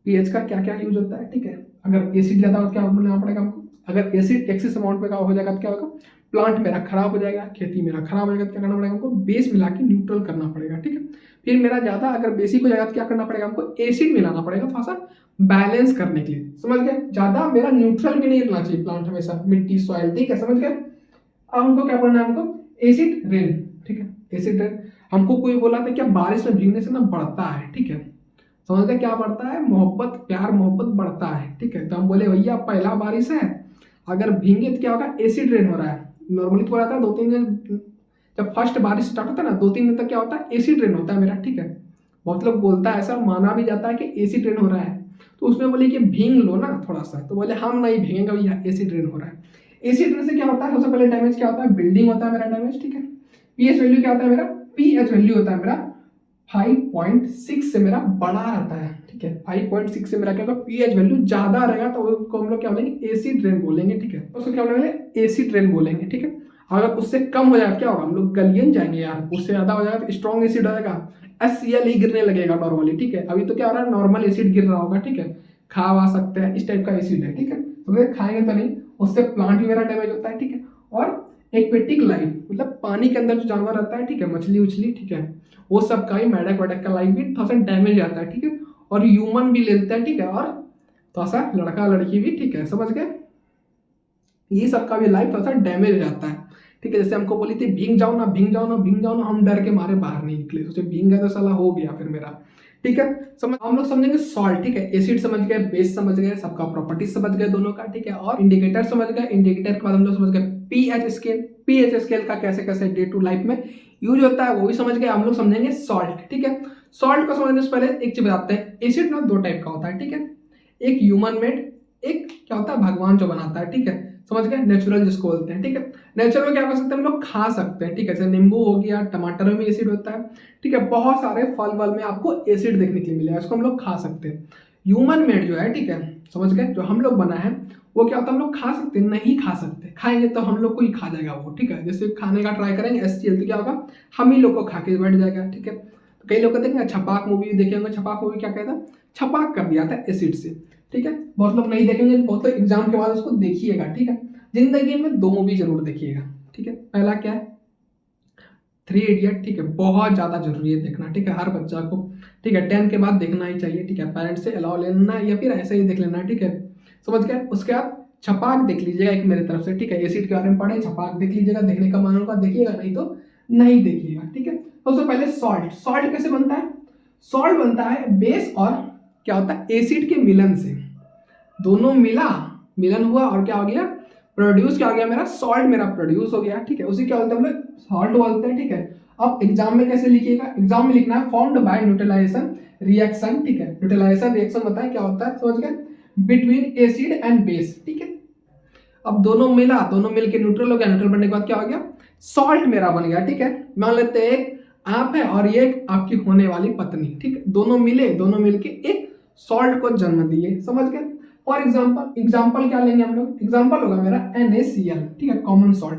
पीएच का क्या क्या यूज होता है, ठीक है। अगर एसिड ज्यादा हो तो क्या लेना पड़ेगा हमको, अगर एसिड एक्सेस अमाउंट में हो जाएगा तो क्या होगा प्लांट मेरा खराब हो जाएगा, खेती मेरा खराब हो जाएगा तो क्या करना पड़ेगा हमको बेस मिला के न्यूट्रल करना पड़ेगा, ठीक है। फिर मेरा ज्यादा अगर बेसिक हो जाएगा तो क्या करना पड़ेगा हमको एसिड मिलाना पड़ेगा थोड़ा सा बैलेंस करने के लिए, समझ गए। ज्यादा मेरा न्यूट्रल भी नहीं रहना चाहिए प्लांट हमेशा, मिट्टी सॉइल, ठीक है, समझ गए। अब हमको क्या करना है हमको एसिड रेन, ठीक है। एसिड रेन हमको कोई बोला था क्या बारिश में भीगने से ना बढ़ता है, ठीक है। समझ गए क्या बढ़ता है मोहब्बत प्यार मोहब्बत बढ़ता है, ठीक है। तो हम बोले भैया पहला बारिश है अगर भींगे तो क्या होगा एसिड रेन हो रहा है। नॉर्मली क्या होता है 2-3 दिन जब फर्स्ट बारिश स्टार्ट होता है ना 2-3 दिन तक क्या होता है एसिड रेन होता है मेरा, ठीक है। बहुत लोग बोलता है ऐसा माना भी जाता है कि एसिड रेन हो रहा है, तो उसमें बोले कि भींग लो ना थोड़ा सा, तो बोले हम नहीं भीगेंगे भैया एसिड रेन हो रहा है। एसिड रेन से क्या होता है सबसे पहले डैमेज क्या होता है बिल्डिंग होता है मेरा डैमेज, ठीक है। पीएच वैल्यू क्या होता है मेरा पीएच वैल्यू होता है मेरा 5.6 से मेरा बड़ा रहता है, ठीक है। 5.6 से मेरा क्या होगा पीएच वैल्यू ज्यादा रहेगा तो उसको हम लोग क्या बोलेंगे एसिड रेन बोलेंगे, ठीक है। उसको क्या बोलेंगे एसिड रेन बोलेंगे, ठीक है। अगर उससे कम हो जाएगा क्या होगा हम लोग गलियन जाएंगे यार, उससे ज्यादा हो जाएगा तो स्ट्रॉन्ग एसिड हो जाएगा, HCl ही गिरने लगेगा नॉर्मली, ठीक है। अभी तो क्या हो रहा है, नॉर्मल एसिड गिर रहा होगा, ठीक है, खा वा सकते हैं, इस टाइप का एसिड है, ठीक है। तो फिर खाएंगे तो नहीं, उससे प्लांट वगैरह डैमेज होता है, ठीक है। और एक्वेटिक लाइफ मतलब पानी के अंदर जो जानवर रहता है, ठीक है, मछली उछली, ठीक है, वो सब का ही मेढक वेढक का लाइफ भी थोड़ा सा डैमेज आता है, ठीक है। और ह्यूमन भी लेता है, ठीक है, और थोड़ा सा लड़का लड़की भी, ठीक है, समझ गए, ये सब का भी लाइफ थोड़ा सा डैमेज हो जाता है, ठीक है। जैसे हमको बोली थी भीग जाओ ना, भीग जाओ ना, भीग जाओ ना, हम डर के मारे बाहर नहीं निकले, सोचे भीग गए तो साला हो गया फिर मेरा, ठीक है। समझ, हम लोग समझेंगे सॉल्ट, ठीक है, एसिड समझ गए, बेस समझ गए, सबका प्रॉपर्टीज समझ गए दोनों का, ठीक है। और इंडिकेटर समझ गए, इंडिकेटर के बाद हम लोग समझ गए पीएच स्केल, पीएच स्केल का कैसे कैसे डे टू लाइफ में यूज होता है वो भी समझ गए। हम लोग समझेंगे सॉल्ट, ठीक है। सॉल्ट को समझने से पहले एक चीज बताते हैं, एसिड ना दो टाइप का होता है, ठीक है, एक ह्यूमन मेड, एक क्या होता है भगवान जो बनाता है, ठीक है, समझ गए, नेचुरल जिसको बोलते हैं, ठीक है। नेचुरल में क्या कर सकते हैं हम लोग, खा सकते हैं, ठीक है, जैसे नींबू हो गया, टमाटर में भी एसिड होता है, ठीक है, बहुत सारे फल वल में आपको एसिड देखने के लिए मिलेगा, इसको हम लोग खा सकते हैं। ह्यूमन मेड जो है, ठीक है, समझ गए, जो हम लोग बना है वो क्या होता है, हम लोग खा सकते हैं, नहीं खा सकते, खाएंगे तो हम लोग को ही खा जाएगा वो, ठीक है। जैसे खाने का ट्राई करेंगे HCl तो क्या होगा, हम ही लोग को खा के बैठ जाएगा, ठीक है। तो कई लोग कहते हैं छपाक मूवी देखे होंगे, छपाक मूवी क्या कहता है, छपाक कर दिया था एसिड से, ठीक है। बहुत लोग नहीं देखेंगे, बहुत लोग एग्जाम के बाद उसको देखिएगा, ठीक है। जिंदगी में 2 मूवी जरूर देखिएगा, ठीक है। पहला क्या है, 3 इडियट, ठीक है, बहुत ज्यादा जरूरी है देखना, ठीक है, हर बच्चा को, ठीक है, 10 के बाद देखना ही चाहिए, ठीक है, पेरेंट्स से अलाउ लेना या फिर ऐसे ही देख लेना, ठीक है, समझ गए। उसके बाद छपाक देख लीजिएगा एक मेरी तरफ से, ठीक है, एसिड के बारे में पढ़े, छपाक देख लीजिएगा, देखने का मन होगा देखिएगा, नहीं तो नहीं देखिएगा, ठीक है। सबसे पहले सॉल्ट, सॉल्ट कैसे बनता है, सॉल्ट बनता है बेस और क्या होता है एसिड के मिलन से, दोनों मिला, मिलन हुआ और क्या हो गया, प्रोड्यूस क्या हो गया मेरा, सॉल्ट मेरा प्रोड्यूस हो गया, ठीक है, उसी क्या बोलते हैं हम लोग, सॉल्ट बोलते हैं, ठीक है। अब एग्जाम में कैसे लिखिएगा, एग्जाम में लिखना है फॉर्म्ड बाय न्यूट्रलाइजेशन रिएक्शन, ठीक है, न्यूट्रलाइजेशन रिएक्शन बताए क्या होता है, समझ गए, बिटवीन एसिड एंड बेस, ठीक है। अब दोनों मिला, दोनों मिलके न्यूट्रल हो गया, न्यूट्रल बनने के बाद क्या हो गया, सॉल्ट मेरा बन गया, ठीक है। मान लेते हैं एक आप है और ये एक आपकी होने वाली पत्नी, ठीक है, दोनों मिले, दोनों मिलके एक सॉल्ट को जन्म दिए, समझ गए। फॉर एग्जाम्पल, एग्जाम्पल क्या लेंगे हम लोग, एग्जाम्पल होगा मेरा NaCl, ठीक है, कॉमन सॉल्ट,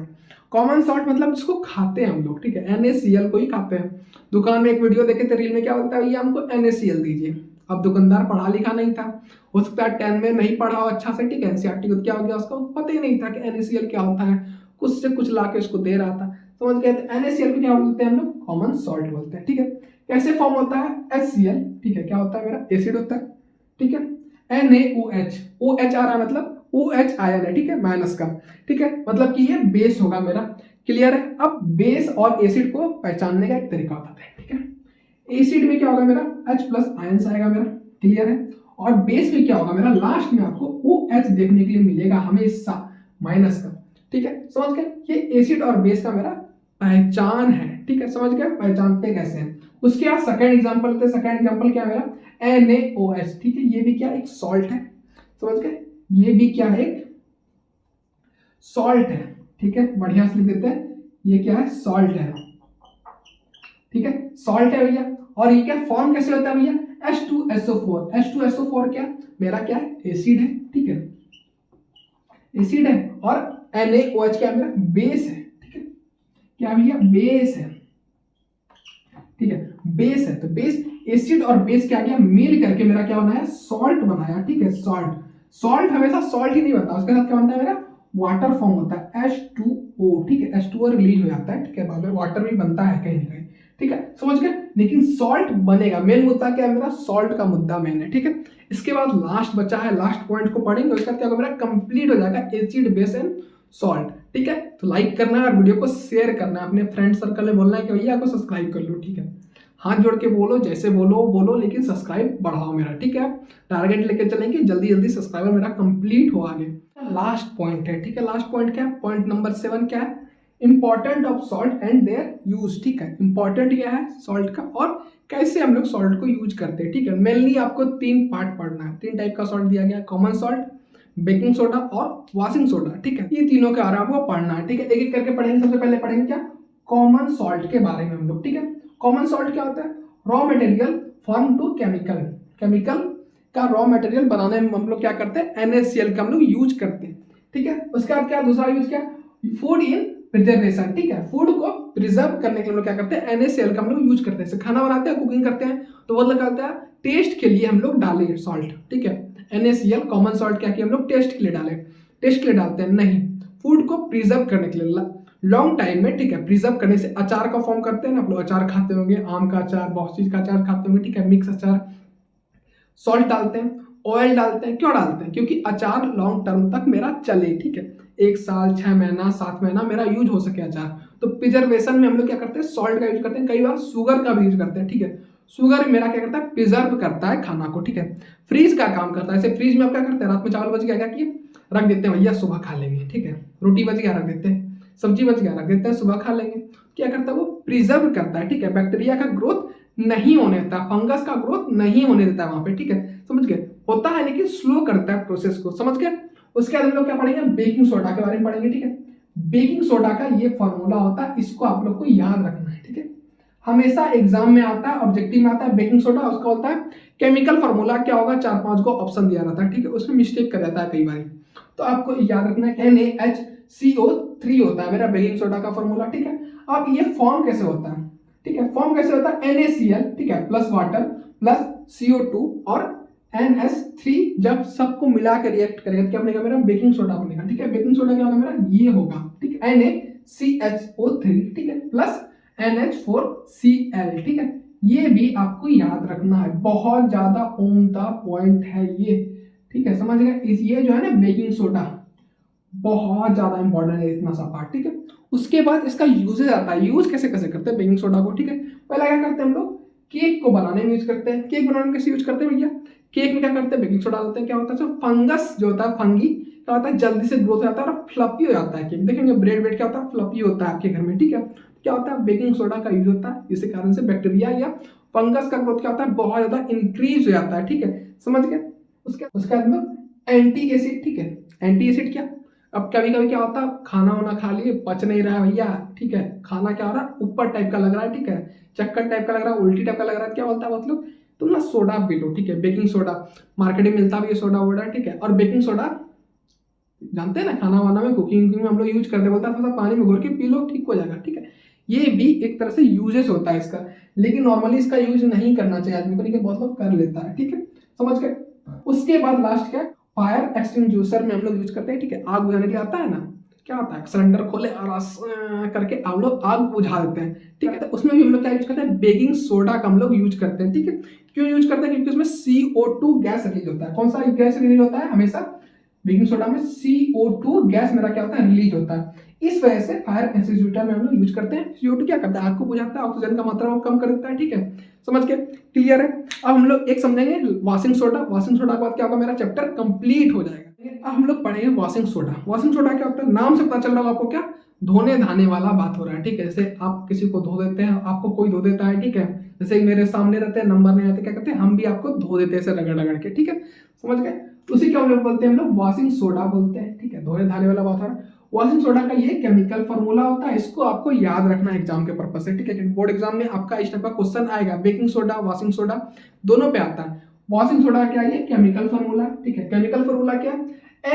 कॉमन सॉल्ट मतलब जिसको खाते हैं हम लोग, ठीक है, NaCl को ही खाते हैं। दुकान में एक वीडियो देखे थे रील में, क्या बोलता है भैया हमको NaCl दीजिए, अब दुकानदार पढ़ा लिखा नहीं था, हो सकता है 10 में नहीं पढ़ा हो अच्छा से, ठीक है, NCERT को क्या हो गया, उसको पता ही नहीं था कि NaCl क्या होता है, कुछ से कुछ ला के उसको दे रहा था, समझ गए। तो NaCl को क्या बोलते हैं हम लोग, कॉमन सॉल्ट बोलते हैं, ठीक है। कैसे फॉर्म होता है HCl, ठीक है, क्या होता है मेरा एसिड होता है, ठीक है, NaOH, OH आ रहा है मतलब OH आयन है, ठीक है, माइनस का, ठीक है, मतलब कि ये बेस होगा मेरा, क्लियर है। अब बेस और एसिड को पहचानने का एक तरीका होता है, ठीक है, एसिड में क्या होगा मेरा H+ आयंस आएगा मेरा, क्लियर है, और बेस में क्या होगा मेरा, लास्ट में आपको OH देखने के लिए मिलेगा हमेशा माइनस का, ठीक है, समझ गए। ये एसिड और बेस का मेरा पहचान है, ठीक है, समझ गए, पहचानते कैसे हैं। उसके बाद सेकंड एग्जांपल लेते हैं, सेकंड एग्जांपल क्या है मेरा NaOH, ठीक है, ये भी क्या एक सॉल्ट है, समझ गए, ये भी क्या है एक सॉल्ट है, ठीक है, बढ़िया से लिख देते हैं, ये क्या है सॉल्ट है, ठीक है, सॉल्ट है भैया। और ये क्या फॉर्म कैसे होता है भैया, H2SO4, H2SO4 क्या मेरा क्या है एसिड है, ठीक है, एसिड है, और NaOH क्या मेरा बेस है, ठीक है, क्या भैया बेस है, ठीक है, बेस है। तो बेस, एसिड और बेस क्या गया मिल करके मेरा क्या बनाया, सॉल्ट बनाया, ठीक है, सॉल्ट, सॉल्ट हमेशा सॉल्ट ही नहीं बनता, उसके साथ क्या बनता है मेरा वाटर फॉर्म होता है H2O, ठीक है, H2O रिलीज हो जाता है, ठीक है, बाद में वाटर भी बनता है कहीं ना कहीं, ठीक है, समझ गए। लेकिन सॉल्ट बनेगा, मेन मुद्दा क्या है मेरा, सॉल्ट का मुद्दा मेन है, ठीक है। इसके बाद लास्ट बचा है, लास्ट पॉइंट को पढ़ेंगे, उसका क्या होगा मेरा कंप्लीट हो जाएगा एसिड बेस एंड सॉल्ट, ठीक है। तो लाइक करना है और वीडियो को शेयर करना है, अपने फ्रेंड सर्कल में बोलना है कि भैया आपको सब्सक्राइब कर लो, ठीक है, हाथ जोड़ के बोलो, जैसे बोलो बोलो, लेकिन सब्सक्राइब बढ़ाओ मेरा, ठीक है। टारगेट लेके चलेंगे, जल्दी जल्दी सब्सक्राइबर मेरा कंप्लीट हो आगे। लास्ट पॉइंट है, ठीक है, लास्ट पॉइंट क्या है, पॉइंट नंबर 7 क्या है, important of salt and their use, ठीक है, इंपॉर्टेंट क्या है सॉल्ट का और कैसे हम लोग सॉल्ट को यूज करते हैं, ठीक है। मेनली आपको 3 पार्ट पढ़ना है, 3 टाइप का सॉल्ट दिया गया है, कॉमन सॉल्ट, बेकिंग सोडा और वॉशिंग सोडा, ठीक है, ये तीनों के बारे में आपको पढ़ना है, ठीक है, एक एक करके पढ़ेंगे। सबसे पहले पढ़ेंगे क्या, कॉमन सॉल्ट के बारे में हम लोग, ठीक है। कॉमन सॉल्ट क्या होता है, raw material form to chemical, chemical का रॉ मटेरियल बनाने में हम लोग क्या करते हैं NaCl का हम लोग यूज करते हैं, ठीक है। उसके बाद क्या दूसरा यूज क्या, फूड इन प्रिजर्वेशन, ठीक है। फूड को प्रिजर्व करने के लिए हम लोग क्या करते हैं, NaCl का हम लोग यूज करते हैं। जैसे खाना बनाते हैं, कुकिंग करते हैं, तो वो लगाता है टेस्ट के लिए हम लोग डालें सॉल्ट, ठीक है। NaCl कॉमन सॉल्ट क्या किया हम लोग, टेस्ट के लिए डालें, टेस्ट के लिए डालते हैं नहीं, फूड को प्रिजर्व करने के लिए लॉन्ग टाइम में, ठीक है। प्रिजर्व करने से अचार का फॉर्म करते हैं ना, आप लोग अचार खाते होंगे, आम का अचार, बहुत चीज का अचार खाते होंगे, ठीक है, मिक्स अचार। सॉल्ट डालते हैं, ऑयल डालते हैं, क्यों डालते हैं, क्योंकि अचार लॉन्ग टर्म तक मेरा चले, ठीक है, 1 साल, 6 महीना, 7 महीना मेरा यूज हो सके अचार। तो प्रिजर्वेशन में हम लोग क्या करते हैं, सॉल्ट का यूज करते हैं, कई बार शुगर का भी यूज करते हैं, ठीक है। शुगर मेरा क्या करता है, प्रिजर्व करता है खाना को, ठीक है। फ्रीज का काम करता है, जैसे फ्रीज में आप क्या करते हैं, रात में चावल बच गया, क्या किए, रख देते हैं, भैया सुबह खा लेंगे, ठीक है। रोटी बच गया, रख देते हैं, सब्जी बच गया, रख देते हैं, सुबह खा लेंगे। क्या करता है वो, प्रिजर्व करता है, ठीक है। बैक्टीरिया का ग्रोथ नहीं होने देता, फंगस का ग्रोथ नहीं होने देता वहां पे, ठीक है, समझ गए। होता है लेकिन स्लो करता है प्रोसेस को, समझ गए। उसके बाद हम लोग क्या पढ़ेंगे, बेकिंग सोडा के बारे में पढ़ेंगे, ठीक है। बेकिंग सोडा का ये फॉर्मूला होता है, इसको आप लोग को याद रखना है, ठीक है। हमेशा एग्जाम में आता है, ऑब्जेक्टिव में आता है बेकिंग सोडा, उसका होता है केमिकल फॉर्मूला क्या होगा, 4-5 को ऑप्शन दिया रहता है, ठीक है। उसमें मिस्टेक कर जाता है कई बार, तो आपको याद रखना है NaHCO3 होता है मेरा बेकिंग सोडा का फॉर्मूला, ठीक है। अब ये फॉर्म कैसे होता है, ठीक है, फॉर्म कैसे होता है, NaCl, ठीक है, प्लस वाटर प्लस CO2 और NH3 जब सबको मिला के रिएक्ट करेगा तो क्या बनेगा मेरा, बेकिंग सोडा बनेगा, ठीक है। बेकिंग सोडा क्या होगा मेरा, ये होगा, ठीक है, NaCHO3, ठीक है, प्लस NH4Cl, ठीक है। ये भी आपको याद रखना है, बहुत ज्यादा उम्दा पॉइंट है ये, ठीक है, समझ गए। इस ये जो है ना बेकिंग सोडा बहुत ज्यादा इंपॉर्टेंट है, इतना सा पार्ट, ठीक है। उसके बाद इसका यूजेज आता है, यूज कैसे कैसे करते हैं बेकिंग सोडा को, ठीक है। पहला क्या करते हैं हम लोग, केक को बनाने में यूज करते हैं। केक बनाने में कैसे यूज करते हैं भैया, केक में क्या करते हैं, बेकिंग सोडा डालते हैं। क्या होता है, जो फंगस जो होता है, फंगी क्या होता है, जल्दी से ग्रोथ हो जाता है और फ्लफी हो जाता है केक। देखेंगे ब्रेड वेड क्या होता है, फ्लफी होता है आपके घर में, ठीक है। क्या होता है, बेकिंग सोडा का यूज होता है, इसी कारण से बैक्टीरिया या फंगस का ग्रोथ क्या होता है, बहुत ज्यादा इंक्रीज हो जाता है, ठीक है, समझ गए। उसके बाद एंटी एसिड, ठीक है। एंटी एसिड क्या, अब कभी कभी क्या होता है, खाना वाना खा लिए, पच नहीं रहा है भैया, ठीक है, खाना क्या हो रहा है, ऊपर टाइप का लग रहा है, ठीक है, चक्कर टाइप का लग रहा है, उल्टी टाइप का लग रहा है, क्या बोलता है मतलब, तुम ना सोडा पी लो, ठीक है, बेकिंग सोडा, मार्केट में मिलता भी है सोडा वोडा, ठीक है। और बेकिंग सोडा जानते हैं ना, खाना वाना में, कुकिंग में हम लोग यूज करते, बोलता है थोड़ा सा पानी में घोर के पी लो, ठीक हो जाएगा, ठीक है। ये भी एक तरह से यूजेस होता है इसका, लेकिन नॉर्मली इसका यूज नहीं करना चाहिए आदमी को, लेकिन बहुत लोग कर लेता है, ठीक है, समझ गए। उसके बाद लास्ट क्या, फायर एक्सटिंग्विशर में हम लोग यूज करते हैं, ठीक है। आग बुझाने के लिए आता है ना, क्या होता है, सिलेंडर खोले और करके हम लोग आग बुझा देते हैं, ठीक है। तो उसमें भी हम लोग क्या यूज करते हैं, बेकिंग सोडा का हम लोग यूज करते हैं, ठीक है। क्यों यूज करते हैं, क्योंकि उसमें CO2 गैस रिलीज होता है। कौन सा गैस रिलीज होता है, हमेशा बेकिंग सोडा में CO2 गैस मेरा क्या होता है, रिलीज होता है। इस वजह से फायर एक्सटिंग्विशर में हम लोग यूज करते हैं। CO2 क्या करता है, आग को बुझाता है, ऑक्सीजन का मात्रा को कम कर देता है, ठीक है, समझ के, क्लियर है। अब हम लोग एक समझेंगे वॉशिंग सोडा। वॉशिंग सोडा के बाद क्या होगा, मेरा चैप्टर कंप्लीट हो जाएगा। अब हम लोग पढ़ेंगे वॉशिंग सोडा। वॉशिंग सोडा क्या होता है, नाम से पता चल रहा होगा आपको, क्या धोने धाने वाला बात हो रहा है, ठीक है। जैसे आप किसी को धो देते हैं, आपको कोई धो देता है, ठीक है, जैसे मेरे सामने रहते हैं, नंबर नहीं आते, क्या करते हैं, हम भी आपको धो देते हैं ऐसे रगड़ रगड़ के, ठीक है, समझ गए। उसी को हम लोग बोलते हैं, हम लोग वॉशिंग सोडा बोलते हैं, ठीक है, धोने धाने वाला बात हो रहा है। वॉशिंग सोडा का ये केमिकल फॉर्मूला होता है, इसको आपको याद रखना है एग्जाम के पर्पज से, ठीक है। बोर्ड एग्जाम में आपका इस टाइप का क्वेश्चन आएगा, बेकिंग सोडा वॉशिंग सोडा दोनों पे आता है। वॉशिंग सोडा क्या है, केमिकल फॉर्मूला, ठीक है। केमिकल फॉर्मूला क्या,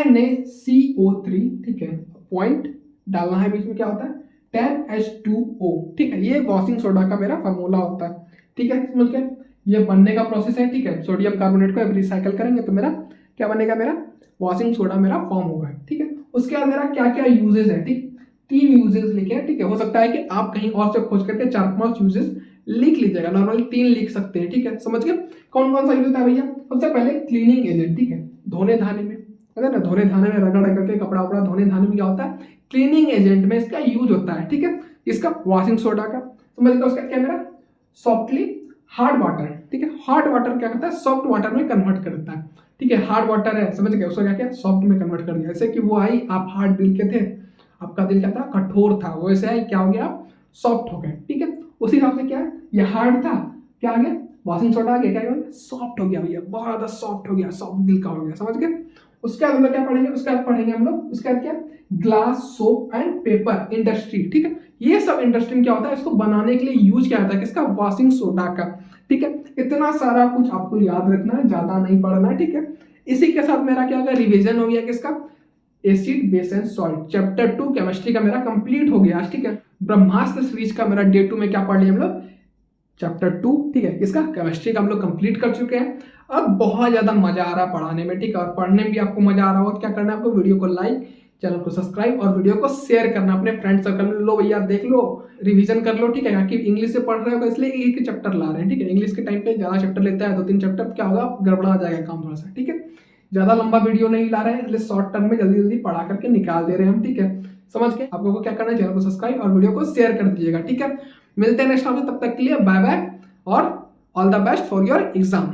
NaCO3, ठीक है, पॉइंट डालना है बीच में, क्या होता है 10H2O, ठीक है। ये वॉशिंग सोडा का मेरा फॉर्मूला होता है, ठीक है, समझ गए। ये बनने का प्रोसेस है, ठीक है। सोडियम कार्बोनेट को रिसाइकल करेंगे तो मेरा क्या बनेगा, मेरा वॉशिंग सोडा मेरा फॉर्म होगा, ठीक है। उसके बाद मेरा क्या क्या यूजेस है, ठीक, 3 यूजेस लिखे हैं, ठीक है। हो सकता है कि आप कहीं और से खोज करके 4-5 यूजेस लिख लीजिएगा, नॉर्मली 3 लिख सकते हैं, ठीक है, समझ गए। कौन कौन सा यूज होता है भैया, सबसे पहले क्लीनिंग एजेंट, ठीक है, धोने धाने में, अगर ना धोने धाने में रगड़ करके कपड़ा वपड़ा धोने धाने में क्या होता है, क्लीनिंग एजेंट में इसका यूज होता है, ठीक है। इसका वॉशिंग सोडा का समझ गए। उसका क्या मेरा सॉफ्टली हार्ड वाटर, ठीक है, हार्ड वाटर क्या करता है, सॉफ्ट वाटर में कन्वर्ट कर देता है, ठीक है। हार्ड वाटर है, समझ गए, उसको क्या किया, सॉफ्ट में कन्वर्ट कर दिया। जैसे कि वो आई, आप हार्ड दिल के थे, आपका दिल क्या था, कठोर था, वैसे आई क्या हो गया, आप सॉफ्ट हो गए, ठीक है। उसी हिसाब से क्या है, ये हार्ड था, क्या आ गया, वॉशिंग सोडा आ गया, क्या सॉफ्ट हो गया भैया, बहुत ज्यादा सॉफ्ट हो गया, सॉफ्ट दिल का हो गया, समझ गए। उसके बाद हम लोग क्या पढ़ेंगे, उसके बाद पढ़ेंगे हम लोग, उसके बाद क्या, glass soap and paper industry, ठीक है। ये सब इंडस्ट्री में क्या होता है, इसको बनाने के लिए यूज किया जाता है, किसका, वॉशिंग सोडा का, ठीक है। इतना सारा कुछ आपको याद रखना है, ज्यादा नहीं पढ़ना है, ठीक है। इसी के साथ मेरा क्या होगा, रिवीजन हो गया किसका, acid base and salt chapter 2 chemistry का मेरा कंप्लीट हो गया आज, ठीक है। ब्रह्मास्त्र सीरीज का मेरा डे 2 में क्या पढ़ लिया हम लोग, चैप्टर 2, ठीक है, किसका, केमिस्ट्री का हम लोग कंप्लीट कर चुके हैं। अब बहुत ज्यादा मजा आ रहा है पढ़ाने में, ठीक है, और पढ़ने में भी आपको मजा आ रहा हो तो क्या करना है आपको, वीडियो को लाइक, चैनल को सब्सक्राइब और वीडियो को शेयर करना अपने फ्रेंड सर्कल में। लो भैया देख लो, रिवीजन कर लो, ठीक है, क्योंकि इंग्लिश से पढ़ रहे हो इसलिए एक चैप्टर ला रहे हैं, ठीक है। इंग्लिश के टाइम पे ज्यादा चैप्टर लेता है, 2-3 चैप्टर, क्या होगा, गड़बड़ा जाएगा काम थोड़ा सा, ठीक है। ज्यादा लंबा वीडियो नहीं ला रहे हैं, इसलिए शॉर्ट टर्म में जल्दी जल्दी पढ़ा करके निकाल दे रहे हैं हम, ठीक है। समझ के आप लोगों को क्या करना है, चैनल को सब्सक्राइब और वीडियो को शेयर कर दीजिएगा, ठीक है। मिलते हैं नेक्स्ट टाइम, तब तक के लिए बाय बाय और all the best for your exam.